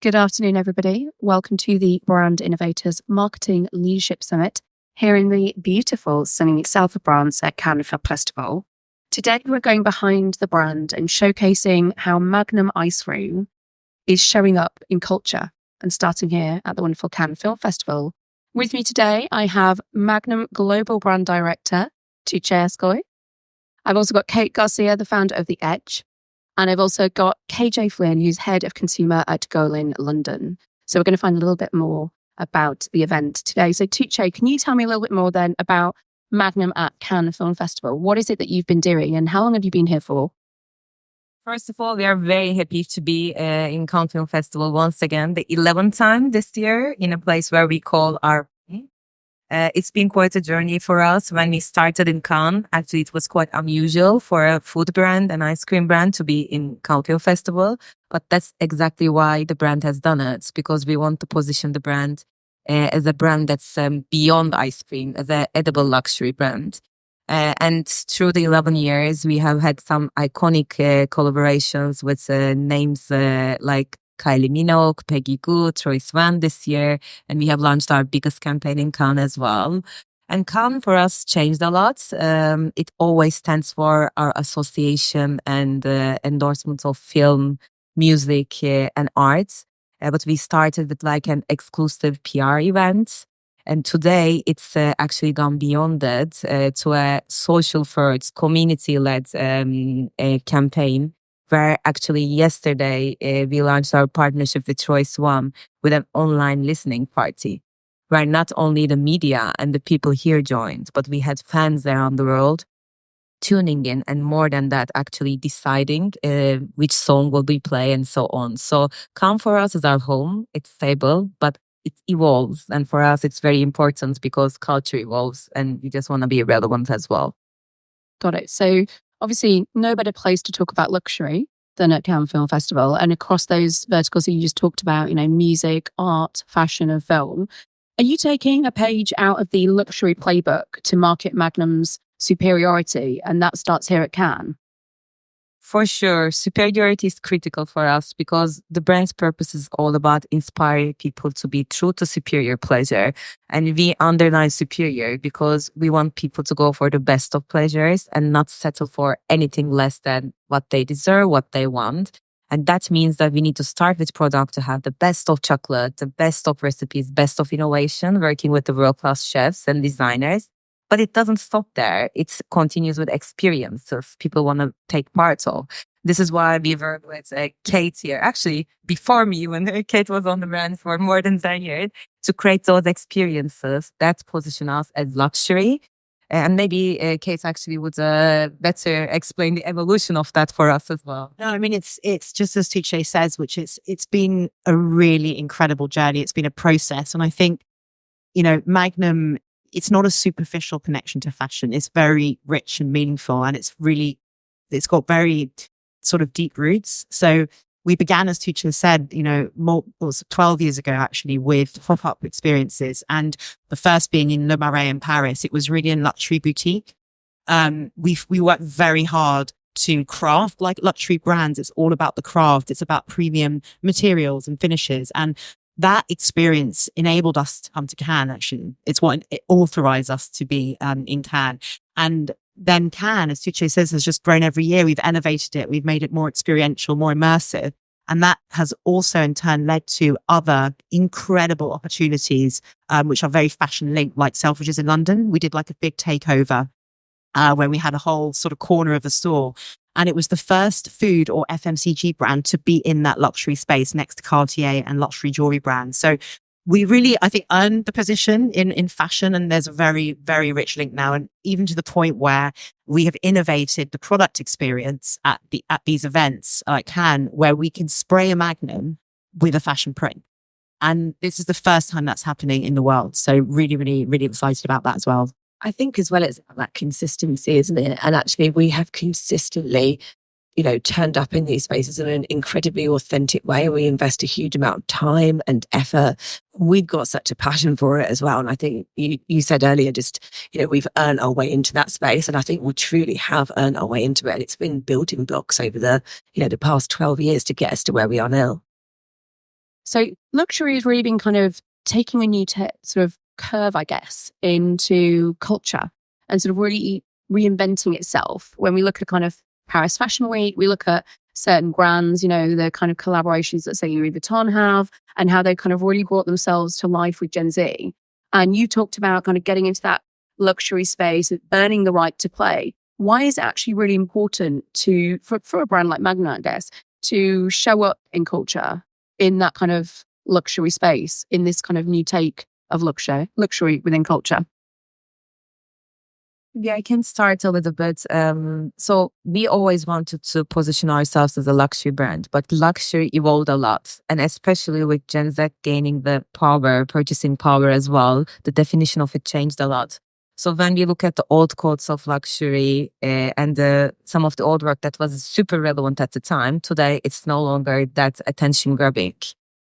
Good afternoon, everybody. Welcome to the Brand Innovators Marketing Leadership Summit here in the beautiful sunny south of France at Cannes Film Festival. Today, we're going behind the brand and showcasing how Magnum ice cream is showing up in culture and starting here at the wonderful Cannes Film Festival. With me today, I have Magnum Global Brand Director, Tugce Aksoy. I've also got Kate Garcia, the founder of the Edje. And I've also got KJ Flynn, who's head of consumer at Golin, London. So we're going to find a little bit more about the event today. So Tugce, can you tell me a little bit more then about Magnum at Cannes Film Festival? What is it that you've been doing and how long have you been here for? First of all, we are very happy to be in Cannes Film Festival once again, the 11th time this year in a place where we call our it's been quite a journey for us. When we started in Cannes, actually, it was quite unusual for a food brand, an ice cream brand, to be in Cannes Film Festival. But that's exactly why the brand has done it, because we want to position the brand as a brand that's beyond ice cream, as an edible luxury brand. And through the 11 years, we have had some iconic collaborations with names like Kylie Minogue, Peggy Gou, Troye Sivan this year, and we have launched our biggest campaign in Cannes as well. And Cannes for us changed a lot. It always stands for our association and endorsement of film, music, and arts. But we started with like an exclusive PR event. And today it's actually gone beyond that to a social first, community-led campaign. Where actually yesterday we launched our partnership with Troye Sivan with an online listening party, where not only the media and the people here joined, but we had fans around the world tuning in, and more than that, actually deciding which song will we play and so on. So Cannes for us is our home. It's stable, but it evolves. And for us, it's very important because culture evolves and we just want to be relevant as well. Got it. So obviously, no better place to talk about luxury than at Cannes Film Festival. And across those verticals that you just talked about, music, art, fashion, and film, are you taking a page out of the luxury playbook to market Magnum's superiority? And that starts here at Cannes. For sure, superiority is critical for us because the brand's purpose is all about inspiring people to be true to superior pleasure. And we underline superior because we want people to go for the best of pleasures and not settle for anything less than what they deserve, what they want. And that means that we need to start with product to have the best of chocolate, the best of recipes, best of innovation, working with the world-class chefs and designers. But it doesn't stop there. It continues with experiences people want to take part of. This is why we work with Kate here. Actually, before me, when Kate was on the brand for more than 10 years, to create those experiences that position us as luxury. And maybe Kate actually would better explain the evolution of that for us as well. No, I mean, it's just as Tugce says, which is, it's been a really incredible journey. It's been a process. And I think, Magnum, it's not a superficial connection to fashion. It's very rich and meaningful, and it's got very sort of deep roots. So we began, as Tugce said, 12 years ago, actually, with pop-up experiences, and the first being in Le Marais in Paris. It was really a luxury boutique. We worked very hard to craft like luxury brands. It's all about the craft. It's about premium materials and finishes. And that experience enabled us to come to Cannes, actually. It's what it authorized us to be in Cannes. And then Cannes, as Tugce says, has just grown every year. We've innovated it. We've made it more experiential, more immersive. And that has also in turn led to other incredible opportunities, which are very fashion linked, like Selfridges in London. We did like a big takeover where we had a whole sort of corner of the store. And it was the first food or FMCG brand to be in that luxury space next to Cartier and luxury jewelry brands. So we really, I think, earned the position in fashion. And there's a very, very rich link now. And even to the point where we have innovated the product experience at these events like Cannes, where we can spray a Magnum with a fashion print. And this is the first time that's happening in the world. So really, really, really excited about that as well. I think as well it's that consistency, isn't it? And actually we have consistently, turned up in these spaces in an incredibly authentic way. We invest a huge amount of time and effort. We've got such a passion for it as well. And I think you said earlier, we've earned our way into that space. And I think we truly have earned our way into it. It's been building blocks over the past 12 years to get us to where we are now. So luxury has really been kind of taking a new sort of curve, I guess, into culture and sort of really reinventing itself. When we look at kind of Paris Fashion Week, we look at certain brands, the kind of collaborations that say Louis Vuitton have and how they kind of really brought themselves to life with Gen Z. And you talked about kind of getting into that luxury space and earning the right to play. Why is it actually really important for a brand like Magnum, I guess, to show up in culture in that kind of luxury space, in this kind of new take of luxury within culture? Yeah, I can start a little bit. So we always wanted to position ourselves as a luxury brand, but luxury evolved a lot. And especially with Gen Z gaining the purchasing power as well, the definition of it changed a lot. So when we look at the old codes of luxury and some of the old work that was super relevant at the time, today it's no longer that attention grabbing.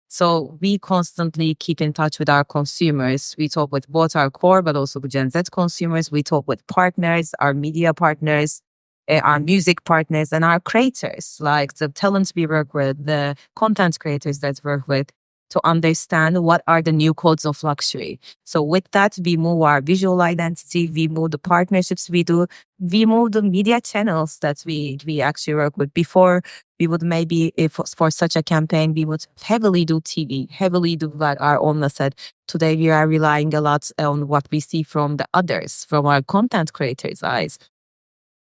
So we constantly keep in touch with our consumers. We talk with both our core, but also with Gen Z consumers. We talk with partners, our media partners, our music partners, and our creators, like the talents we work with, the content creators that we work with, to understand what are the new codes of luxury. So with that, we move our visual identity, we move the partnerships we do, we move the media channels that we actually work with. Before, we would maybe, if for such a campaign, we would heavily do TV, heavily do like our own asset. Today, we are relying a lot on what we see from the others, from our content creators' eyes.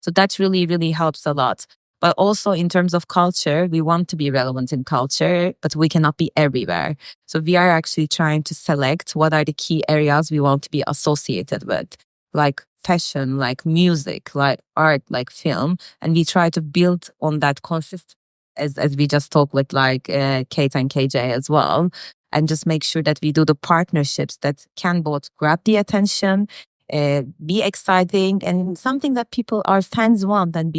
So that really, really helps a lot. But also in terms of culture, we want to be relevant in culture, but we cannot be everywhere. So we are actually trying to select what are the key areas we want to be associated with, like fashion, like music, like art, like film. And we try to build on that consist as we just talked with like Kate and KJ as well. And just make sure that we do the partnerships that can both grab the attention, be exciting, and something that our fans want and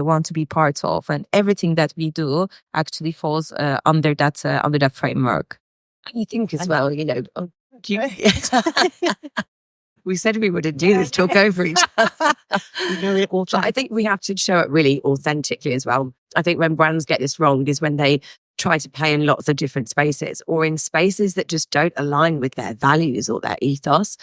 want to be part of. And everything that we do actually falls under that framework. I think as well, we said we wouldn't do this, talk over each other. But I think we have to show it really authentically as well. I think when brands get this wrong is when they try to play in lots of different spaces or in spaces that just don't align with their values or their ethos.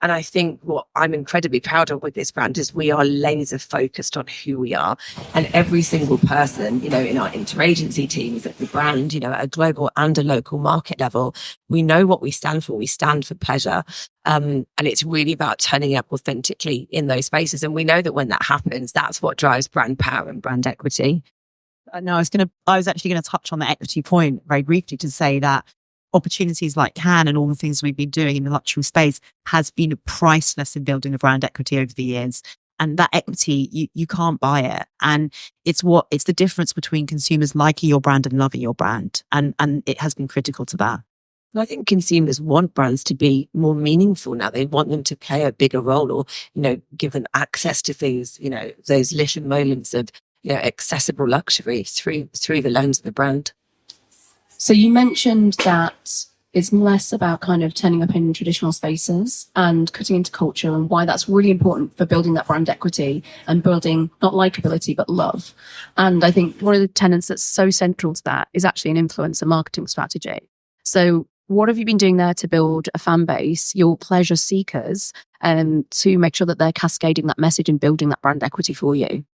And I think what I'm incredibly proud of with this brand is we are laser focused on who we are. And every single person, in our interagency teams at the brand, at a global and a local market level, we know what we stand for. We stand for pleasure. And it's really about turning up authentically in those spaces. And we know that when that happens, that's what drives brand power and brand equity. No, I was actually going to touch on the equity point very briefly to say that opportunities like Cannes and all the things we've been doing in the luxury space has been priceless in building a brand equity over the years. And that equity, you can't buy it. And it's the difference between consumers liking your brand and loving your brand. And it has been critical to that. I think consumers want brands to be more meaningful now. They want them to play a bigger role or, give them access to things, those little moments of, accessible luxury through the lens of the brand. So you mentioned that it's less about kind of turning up in traditional spaces and cutting into culture, and why that's really important for building that brand equity and building not likability, but love. And I think one of the tenets that's so central to that is actually an influencer marketing strategy. So what have you been doing there to build a fan base, your pleasure seekers, and to make sure that they're cascading that message and building that brand equity for you?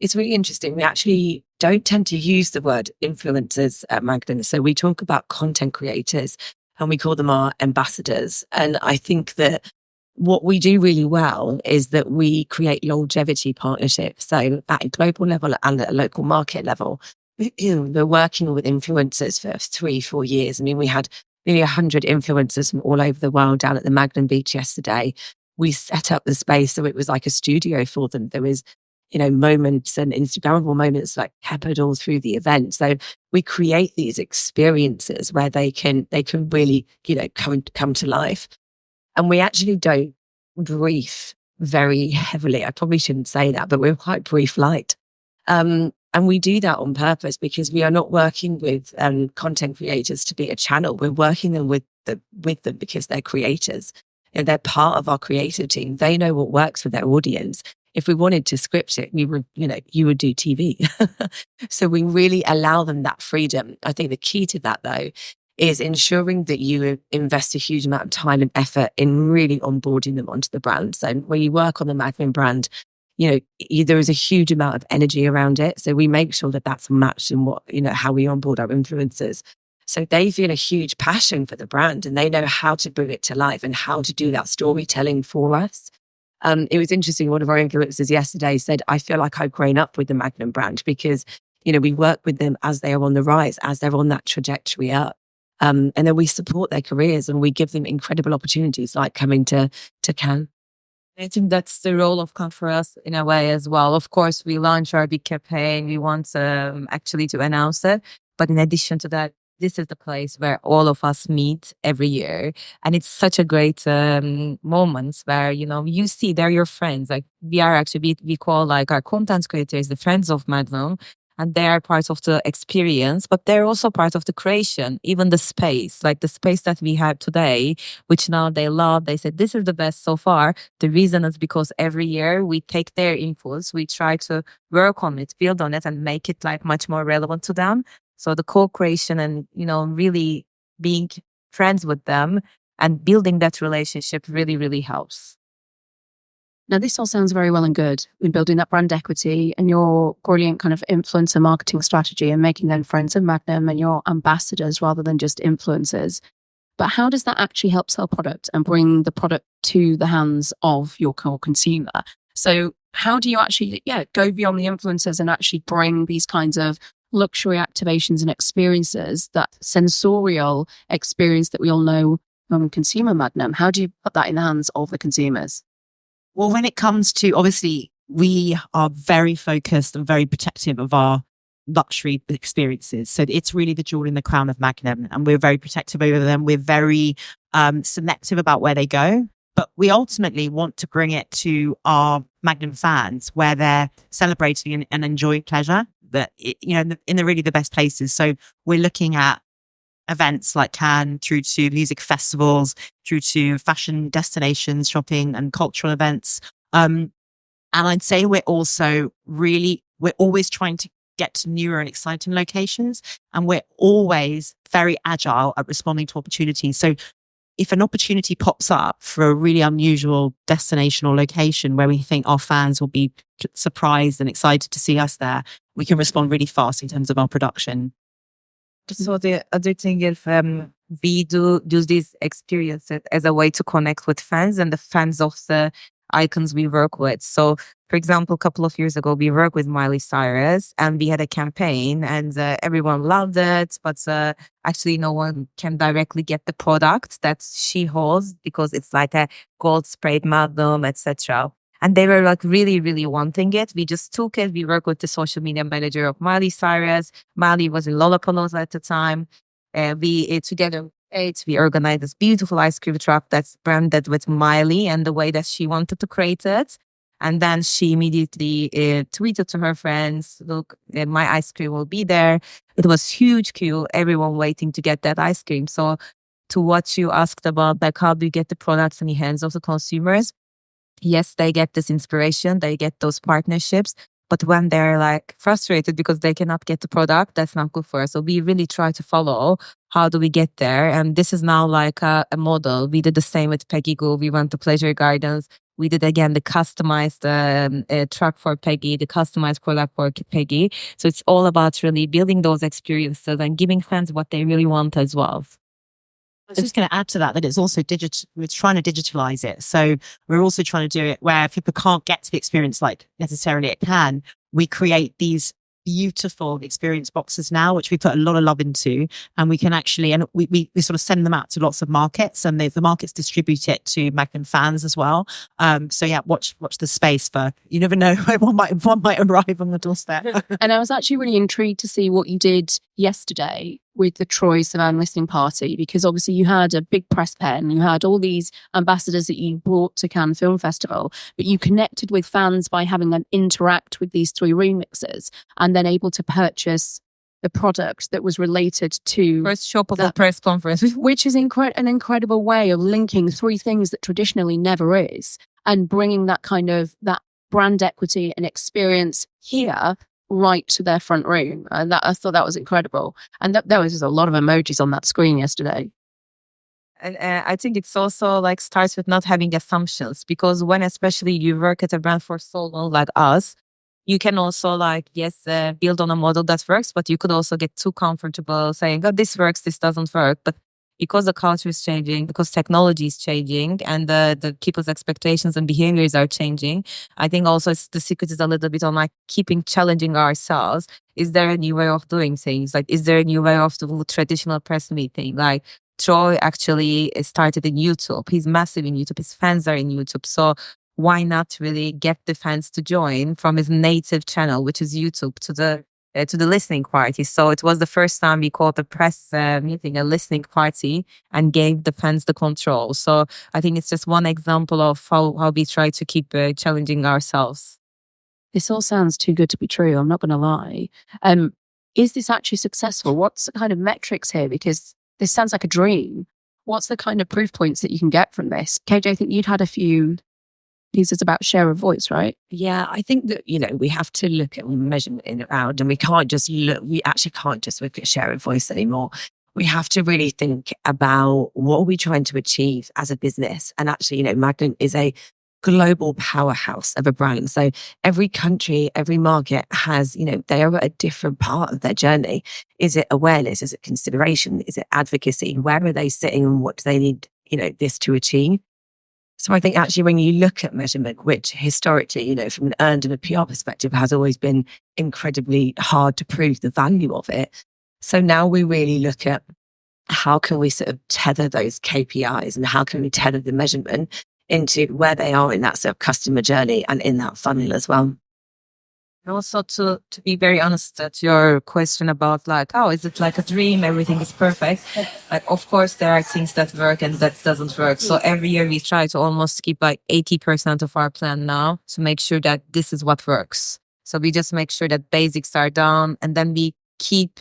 It's really interesting. We actually don't tend to use the word influencers at Magnum. So we talk about content creators and we call them our ambassadors. And I think that what we do really well is that we create longevity partnerships. So at a global level and at a local market level, we're working with influencers for 3-4 years. I mean, we had nearly 100 influencers from all over the world down at the Magnum Beach yesterday. We set up the space so it was like a studio for them. There was moments and Instagrammable moments like peppered all through the event. So we create these experiences where they can really, come to life. And we actually don't brief very heavily. I probably shouldn't say that, but we're quite brief light. And we do that on purpose because we are not working with content creators to be a channel. We're working with them because they're creators. They're part of our creative team. They know what works for their audience. if we wanted to script it, we would, you would do TV. So we really allow them that freedom. I think the key to that though is ensuring that you invest a huge amount of time and effort in really onboarding them onto the brand. So when you work on the Magnum brand, there is a huge amount of energy around it. So we make sure that that's matched in what, how we onboard our influencers. So they feel a huge passion for the brand and they know how to bring it to life and how to do that storytelling for us. It was interesting. One of our influencers yesterday said, I feel like I've grown up with the Magnum brand because, we work with them as they are on the rise, as they're on that trajectory up. And then we support their careers and we give them incredible opportunities like coming to Cannes. I think that's the role of Cannes for us in a way as well. Of course, we launch our big campaign. We want actually to announce it. But in addition to that, this is the place where all of us meet every year. And it's such a great moment where, you see they're your friends. Like we call like our content creators, the friends of Magnum. And they are part of the experience, but they're also part of the creation, even the space, like the space that we have today, which now they love. They said, this is the best so far. The reason is because every year we take their inputs, we try to work on it, build on it and make it like much more relevant to them. So the co-creation and, really being friends with them and building that relationship really, really helps. Now, this all sounds very well and good in building that brand equity and your brilliant kind of influencer marketing strategy and making them friends of Magnum and your ambassadors rather than just influencers. But how does that actually help sell product and bring the product to the hands of your core consumer? So how do you actually, go beyond the influencers and actually bring these kinds of luxury activations and experiences, that sensorial experience that we all know from consumer Magnum? How do you put that in the hands of the consumers? Well, when it comes to, obviously, we are very focused and very protective of our luxury experiences. So it's really the jewel in the crown of Magnum, and we're very protective over them. We're very selective about where they go, but we ultimately want to bring it to our Magnum fans where they're celebrating and enjoying pleasure, that in the really the best places. So we're looking at events like Cannes, through to music festivals, through to fashion destinations, shopping and cultural events. And I'd say we're always trying to get to newer and exciting locations. And we're always very agile at responding to opportunities. So if an opportunity pops up for a really unusual destination or location where we think our fans will be surprised and excited to see us there, we can respond really fast in terms of our production. So the other thing is we do use these experiences as a way to connect with fans and the fans of the icons we work with. So, for example, a couple of years ago, we worked with Miley Cyrus and we had a campaign and everyone loved it. But actually, no one can directly get the product that she holds because it's like a gold sprayed Magnum, etc. And they were like really, really wanting it. We just took it. We worked with the social media manager of Miley Cyrus. Miley was in Lollapalooza at the time. We together ate. We organized this beautiful ice cream truck that's branded with Miley and the way that she wanted to create it. And then she immediately tweeted to her friends, look, my ice cream will be there. It was huge queue, everyone waiting to get that ice cream. So to what you asked about, like how do you get the products in the hands of the consumers? Yes, they get this inspiration, they get those partnerships, but when they're like frustrated because they cannot get the product, that's not good for us. So we really try to follow how do we get there. And this is now like a model. We did the same with Peggy Goo. We went to Pleasure Gardens. We did again the customized truck for Peggy, the customized product for Peggy. So it's all about really building those experiences and giving fans what they really want as well. I was just going to add to that it's also digital. We're trying to digitalize it. So we're also trying to do it where people can't get to the experience like necessarily it can. We create these beautiful experience boxes now, which we put a lot of love into, and we can actually, and we sort of send them out to lots of markets, and the markets distribute it to Magnum fans as well. So yeah, watch the space for, you never know, one might arrive on the doorstep. And I was actually really intrigued to see what you did yesterday with the Troy Sivan listening party, because obviously you had a big press pen, you had all these ambassadors that you brought to Cannes Film Festival, but you connected with fans by having them interact with these 3 remixes and then able to purchase the product that was related to first shoppable press conference, which is an incredible way of linking 3 things that traditionally never is, and bringing that kind of that brand equity and experience here right to their front room. And I thought that was incredible. And there was just a lot of emojis on that screen yesterday. And I think it's also like starts with not having assumptions, because when especially you work at a brand for so long like us, you can also like, yes, build on a model that works, but you could also get too comfortable saying, oh, this works, this doesn't work. But because the culture is changing, because technology is changing, and the people's expectations and behaviors are changing, I think also the secret is a little bit on like keeping challenging ourselves. Is there a new way of doing things? Like, is there a new way of the traditional press meeting? Like, Troy actually started in YouTube. He's massive in YouTube. His fans are in YouTube. So why not really get the fans to join from his native channel, which is YouTube, to the listening party? So it was the first time we called the press meeting a listening party and gave the fans the control. So I think it's just one example of how we try to keep challenging ourselves. This all sounds too good to be true. I'm not going to lie. Is this actually successful? What's the kind of metrics here? Because this sounds like a dream. What's the kind of proof points that you can get from this? KJ, I think you'd had a few pieces about share of voice, right? Yeah, I think that, we have to look at measurement in around, and we actually can't just look at share of voice anymore. We have to really think about what are we trying to achieve as a business. And actually, Magnum is a global powerhouse of a brand. So every country, every market has, they are at a different part of their journey. Is it awareness? Is it consideration? Is it advocacy? Where are they sitting and what do they need, this to achieve? So I think actually when you look at measurement, which historically, from an earned and a PR perspective has always been incredibly hard to prove the value of it. So now we really look at how can we sort of tether those KPIs and how can we tether the measurement into where they are in that sort of customer journey and in that funnel as well. And also to be very honest at your question about like, oh, is it like a dream? Everything is perfect. Like, of course, there are things that work and that doesn't work. So every year we try to almost keep like 80% of our plan now to make sure that this is what works. So we just make sure that basics are done and then we keep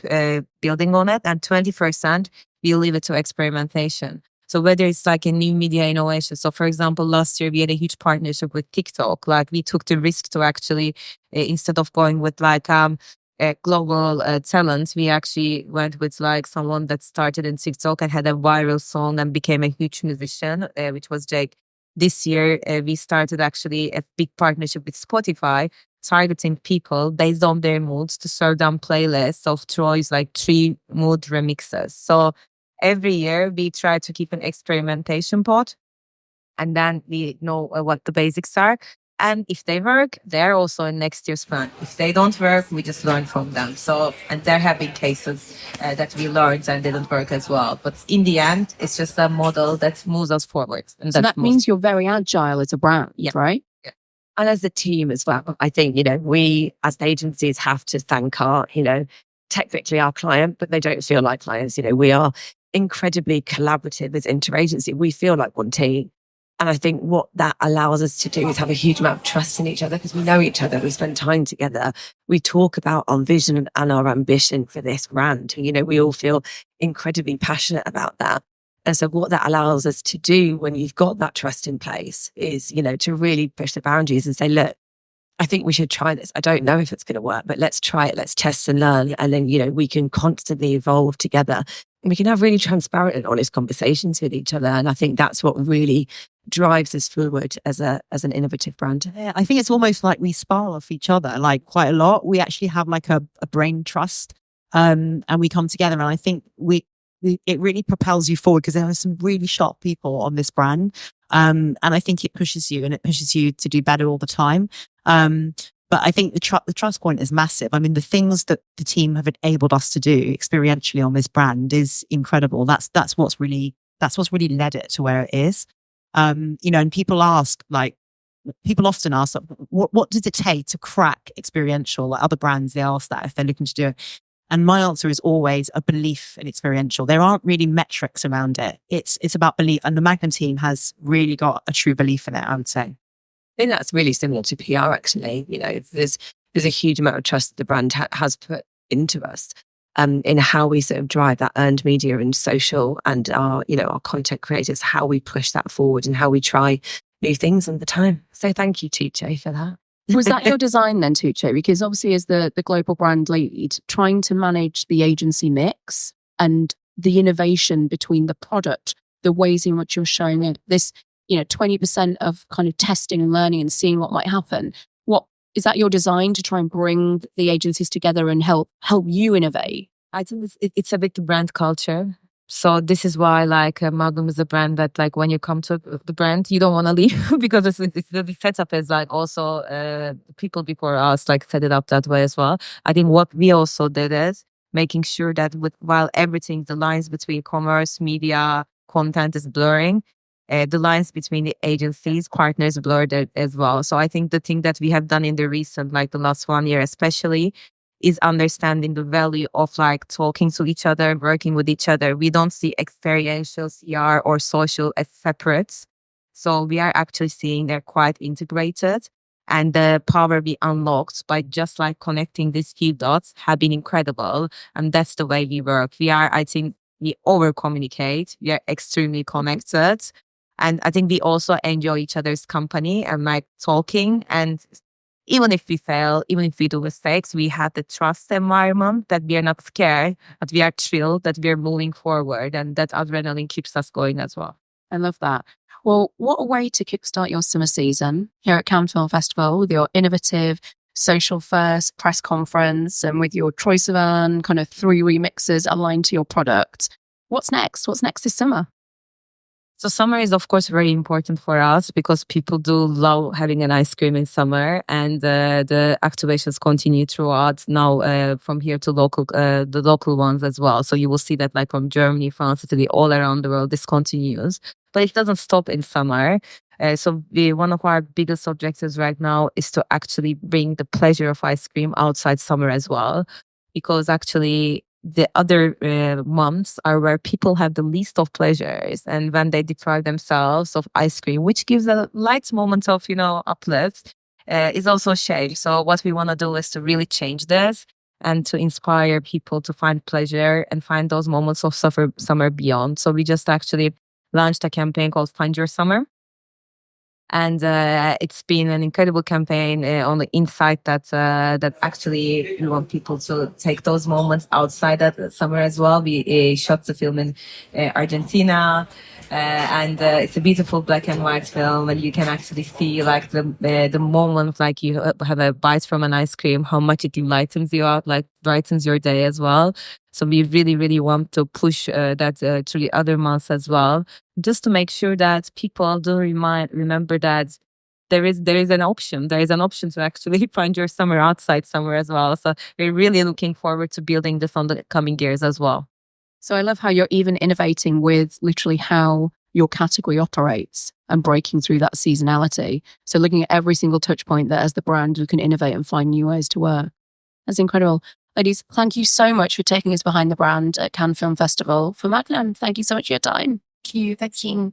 building on it. And 20%, we leave it to experimentation. So whether it's like a new media innovation. So for example, last year we had a huge partnership with TikTok. Like we took the risk to actually, instead of going with like a global talent, we actually went with like someone that started in TikTok and had a viral song and became a huge musician, which was Jake. This year, we started actually a big partnership with Spotify, targeting people based on their moods to serve them playlists of Troy's like 3 mood remixes. So every year we try to keep an experimentation pot and then we know what the basics are. And if they work, they're also in next year's plan. If they don't work, we just learn from them. So, and there have been cases that we learned and didn't work as well. But in the end, it's just a model that moves us forward. And so that means you're very agile as a brand, right? Yeah. And as a team as well. I think, we as agencies have to thank our, technically our client, but they don't feel like clients. We are incredibly collaborative as interagency. We feel like one team. And I think what that allows us to do is have a huge amount of trust in each other because we know each other. We spend time together. We talk about our vision and our ambition for this brand. We all feel incredibly passionate about that. And so what that allows us to do when you've got that trust in place is, to really push the boundaries and say, look, I think we should try this. I don't know if it's going to work, but let's try it. Let's test and learn. And then, we can constantly evolve together and we can have really transparent and honest conversations with each other. And I think that's what really drives us forward as an innovative brand. Yeah, I think it's almost like we spar off each other like quite a lot. We actually have like a brain trust and we come together. And I think it really propels you forward because there are some really sharp people on this brand. And I think it pushes you to do better all the time. But I think the trust point is massive. I mean, the things that the team have enabled us to do experientially on this brand is incredible. That's what's really led it to where it is. And people often ask, what does it take to crack experiential? Like other brands, they ask that if they're looking to do it. And my answer is always a belief in experiential. There aren't really metrics around it. It's about belief. And the Magnum team has really got a true belief in it, I would say. I think that's really similar to PR, actually. There's a huge amount of trust that the brand has put into us in how we sort of drive that earned media and social and our content creators, how we push that forward and how we try new things all the time. So thank you, Tugce, for that. Was that your design then, Tugce? Because obviously as the global brand lead, trying to manage the agency mix and the innovation between the product, the ways in which you're showing it, this, 20% of kind of testing and learning and seeing what might happen. What is that your design to try and bring the agencies together and help you innovate? I think it's a bit brand culture. So this is why Magnum is a brand that when you come to the brand, you don't want to leave because it's the setup is also people before us set it up that way as well. I think what we also did is making sure that while everything, the lines between commerce, media, content is blurring, the lines between the agencies, partners blurred as well. So I think the thing that we have done in the recent, the last 1 year especially, is understanding the value of talking to each other, working with each other. We don't see experiential CR or social as separate. So we are actually seeing they're quite integrated, and the power we unlocked by just connecting these few dots have been incredible. And that's the way we work. I think we over communicate. We are extremely connected. And I think we also enjoy each other's company and talking. And even if we fail, even if we do mistakes, we have the trust environment that we are not scared, but we are thrilled that we are moving forward, and that adrenaline keeps us going as well. I love that. Well, what a way to kickstart your summer season here at Cannes Film Festival with your innovative social first press conference and with your choice of kind of 3 remixes aligned to your product. What's next? What's next this summer? So summer is, of course, very important for us because people do love having an ice cream in summer, and the activations continue throughout now from here to the local ones as well. So you will see that from Germany, France, Italy, all around the world, this continues. But it doesn't stop in summer. So one of our biggest objectives right now is to actually bring the pleasure of ice cream outside summer as well, because actually the other months are where people have the least of pleasures, and when they deprive themselves of ice cream, which gives a light moment of uplift, is also a shame. So what we want to do is to really change this and to inspire people to find pleasure and find those moments of summer beyond. So we just actually launched a campaign called Find Your Summer. And it's been an incredible campaign on the insight that actually we want people to take those moments outside that summer as well. We shot the film in Argentina, and it's a beautiful black and white film, and you can actually see the moment you have a bite from an ice cream, how much it lightens you up, brightens your day as well. So we really, really want to push that through the other months as well, just to make sure that people do remember that there is an option. There is an option to actually find your summer outside summer as well. So we're really looking forward to building this on the coming years as well. So I love how you're even innovating with literally how your category operates and breaking through that seasonality. So looking at every single touch point that as the brand, you can innovate and find new ways to work. That's incredible. Ladies, thank you so much for taking us behind the brand at Cannes Film Festival. For Magnum, thank you so much for your time. Thank you.